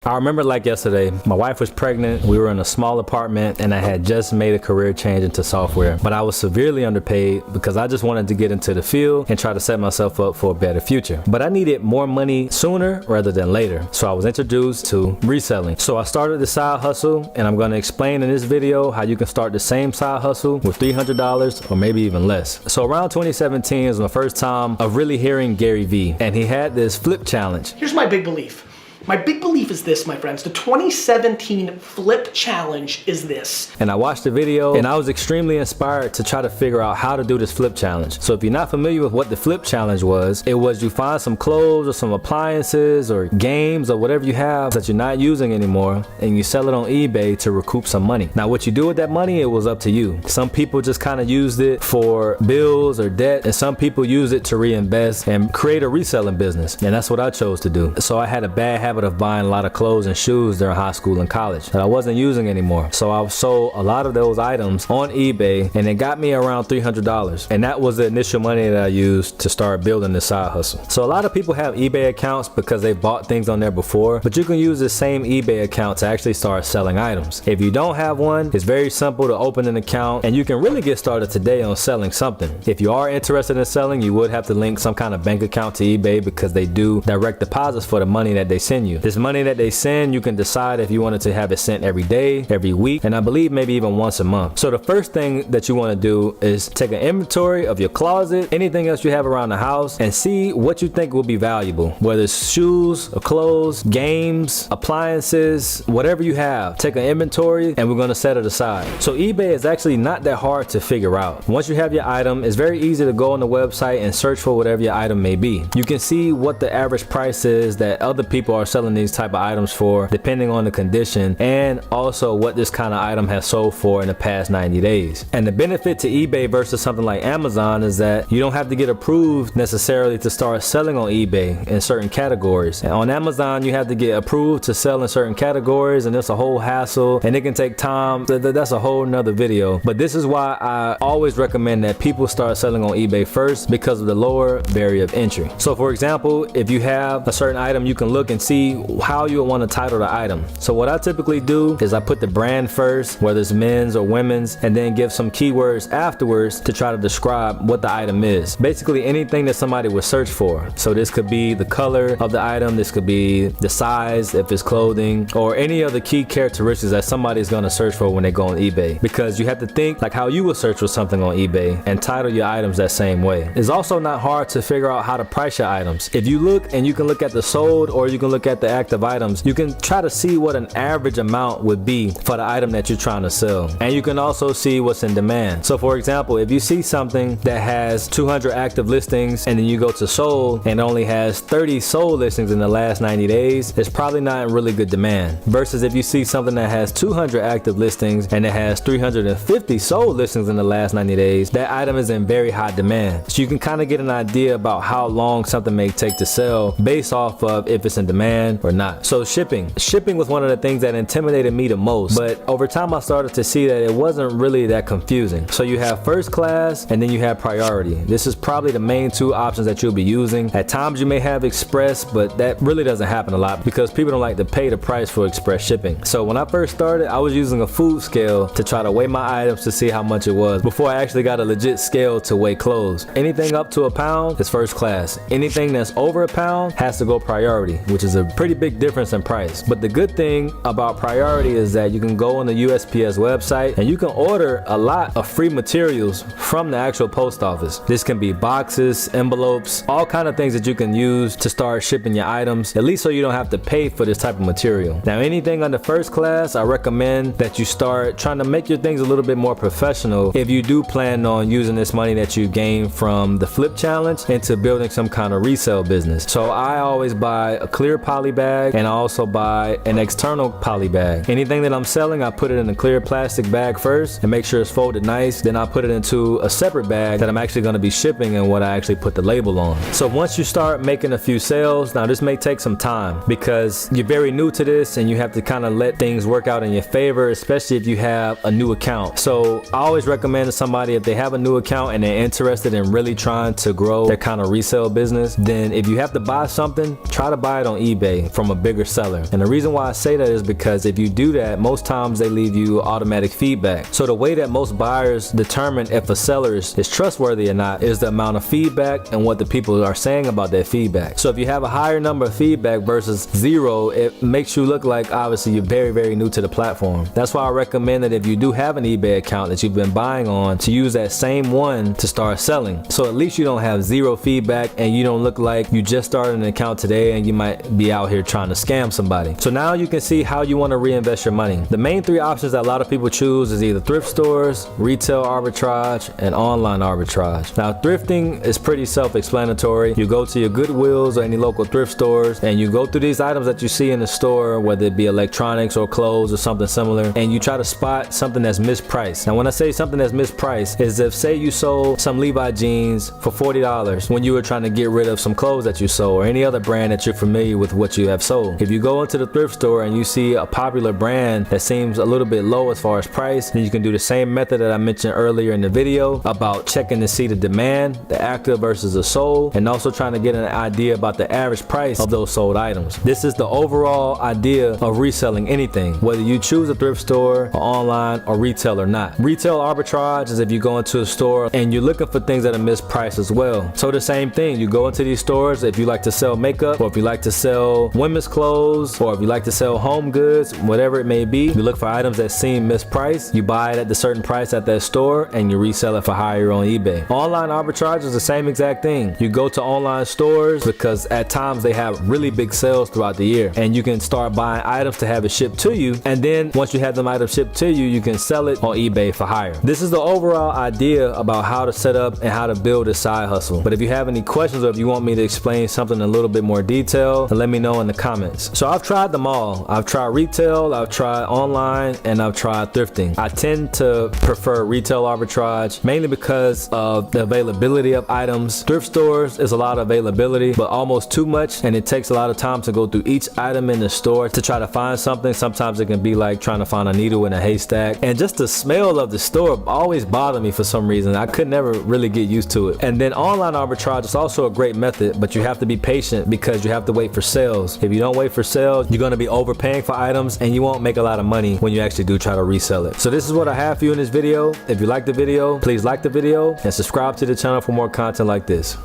I remember like yesterday, my wife was pregnant, we were in a small apartment, and I had just made a career change into software. But I was severely underpaid because I just wanted to get into the field and try to set myself up for a better future. But I needed more money sooner rather than later. So I was introduced to reselling. So I started the side hustle, and I'm going to explain in this video how you can start the same side hustle with $300 or maybe even less. So around 2017 is my first time of really hearing Gary Vee, and he had this flip challenge. Here's my big belief. My big belief is this, my friends. The 2017 flip challenge is this. And I watched the video and I was extremely inspired to try to figure out how to do this flip challenge. So if you're not familiar with what the flip challenge was, it was you find some clothes or some appliances or games or whatever you have that you're not using anymore and you sell it on eBay to recoup some money. Now what you do with that money, it was up to you. Some people just kind of used it for bills or debt, and some people use it to reinvest and create a reselling business. And that's what I chose to do. So I had a bad habit of buying a lot of clothes and shoes during high school and college that I wasn't using anymore. So I sold a lot of those items on eBay, and it got me around $300. And that was the initial money that I used to start building this side hustle. So a lot of people have eBay accounts because they bought things on there before, but you can use the same eBay account to actually start selling items. If you don't have one, it's very simple to open an account, and you can really get started today on selling something. If you are interested in selling, you would have to link some kind of bank account to eBay because they do direct deposits for the money that they send you. This money that they send, you can decide if you wanted to have it sent every day, every week, and I believe maybe even once a month. So the first thing that you want to do is take an inventory of your closet, anything else you have around the house, and see what you think will be valuable. Whether it's shoes or clothes, games, appliances, whatever you have, take an inventory and we're going to set it aside. So eBay is actually not that hard to figure out. Once you have your item, it's very easy to go on the website and search for whatever your item may be. You can see what the average price is that other people are selling these type of items for, depending on the condition, and also what this kind of item has sold for in the past 90 days. And the benefit to eBay versus something like Amazon is that you don't have to get approved necessarily to start selling on eBay in certain categories. And on Amazon, you have to get approved to sell in certain categories, and it's a whole hassle, and it can take time. That's a whole nother video. But this is why I always recommend that people start selling on eBay first, because of the lower barrier of entry. So for example, if you have a certain item, you can look and see how you want to title the item. So what I typically do is I put the brand first, whether it's men's or women's, and then give some keywords afterwards to try to describe what the item is. Basically anything that somebody would search for. So this could be the color of the item, this could be the size if it's clothing, or any other key characteristics that somebody is going to search for when they go on eBay. Because you have to think like how you would search for something on eBay and title your items that same way. It's also not hard to figure out how to price your items. If you look, and you can look at the sold or you can look at the active items, you can try to see what an average amount would be for the item that you're trying to sell. And you can also see what's in demand. So for example, if you see something that has 200 active listings and then you go to sold and only has 30 sold listings in the last 90 days, it's probably not in really good demand. Versus if you see something that has 200 active listings and it has 350 sold listings in the last 90 days, that item is in very high demand. So you can kind of get an idea about how long something may take to sell based off of if it's in demand or not. So shipping was one of the things that intimidated me the most, but over time I started to see that it wasn't really that confusing. So you have first class and then you have priority. This is probably the main two options that you'll be using. At times you may have express, but that really doesn't happen a lot because people don't like to pay the price for express shipping. So when I first started, I was using a food scale to try to weigh my items to see how much it was before I actually got a legit scale to weigh clothes. Anything up to a pound is first class. Anything that's over a pound has to go priority, which is a pretty big difference in price. But the good thing about priority is that you can go on the USPS website and you can order a lot of free materials from the actual post office. This can be boxes, envelopes, all kind of things that you can use to start shipping your items, at least so you don't have to pay for this type of material. Now anything under first class, I recommend that you start trying to make your things a little bit more professional if you do plan on using this money that you gain from the flip challenge into building some kind of resale business. So I always buy a clear poly bag, and I also buy an external poly bag. Anything that I'm selling, I put it in a clear plastic bag first and make sure it's folded nice. Then I put it into a separate bag that I'm actually going to be shipping and what I actually put the label on. So once you start making a few sales, now this may take some time because you're very new to this and you have to kind of let things work out in your favor, especially if you have a new account. So I always recommend to somebody, if they have a new account and they're interested in really trying to grow their kind of resale business, then if you have to buy something, try to buy it on eBay. eBay from a bigger seller. And the reason why I say that is because if you do that, most times they leave you automatic feedback. So the way that most buyers determine if a seller is trustworthy or not is the amount of feedback and what the people are saying about that feedback. So if you have a higher number of feedback versus 0, it makes you look like obviously you're very, very new to the platform. That's why I recommend that if you do have an eBay account that you've been buying on, to use that same one to start selling. So at least you don't have 0 feedback and you don't look like you just started an account today and you might be out here trying to scam somebody. So now you can see how you want to reinvest your money. The main 3 options that a lot of people choose is either thrift stores, retail arbitrage, and online arbitrage. Now thrifting is pretty self-explanatory. You go to your Goodwills or any local thrift stores and you go through these items that you see in the store, whether it be electronics or clothes or something similar, and you try to spot something that's mispriced. Now when I say something that's mispriced is if say you sold some Levi jeans for $40 when you were trying to get rid of some clothes that you sold or any other brand that you're familiar with what you have sold. If you go into the thrift store and you see a popular brand that seems a little bit low as far as price, then you can do the same method that I mentioned earlier in the video about checking to see the demand, the active versus the sold, and also trying to get an idea about the average price of those sold items. This is the overall idea of reselling anything, whether you choose a thrift store or online or retail or not. Retail arbitrage is if you go into a store and you're looking for things that are mispriced as well. So the same thing, you go into these stores if you like to sell makeup or if you like to sell women's clothes or if you like to sell home goods, whatever it may be, you look for items that seem mispriced, you buy it at the certain price at that store and you resell it for higher on eBay. Online arbitrage is the same exact thing. You go to online stores because at times they have really big sales throughout the year and you can start buying items to have it shipped to you, and then once you have them items shipped to you, you can sell it on eBay for higher. This is the overall idea about how to set up and how to build a side hustle. But if you have any questions or if you want me to explain something in a little bit more detail, then let me know in the comments. So I've tried them all. I've tried retail, I've tried online, and I've tried thrifting. I tend to prefer retail arbitrage mainly because of the availability of items. Thrift stores is a lot of availability, but almost too much, and it takes a lot of time to go through each item in the store to try to find something. Sometimes it can be like trying to find a needle in a haystack, and just the smell of the store always bothered me for some reason. I could never really get used to it. And then online arbitrage is also a great method, but you have to be patient because you have to wait for sales. If you don't wait for sales, you're going to be overpaying for items and you won't make a lot of money when you actually do try to resell it. So this is what I have for you in this video. If you like the video, please like the video and subscribe to the channel for more content like this.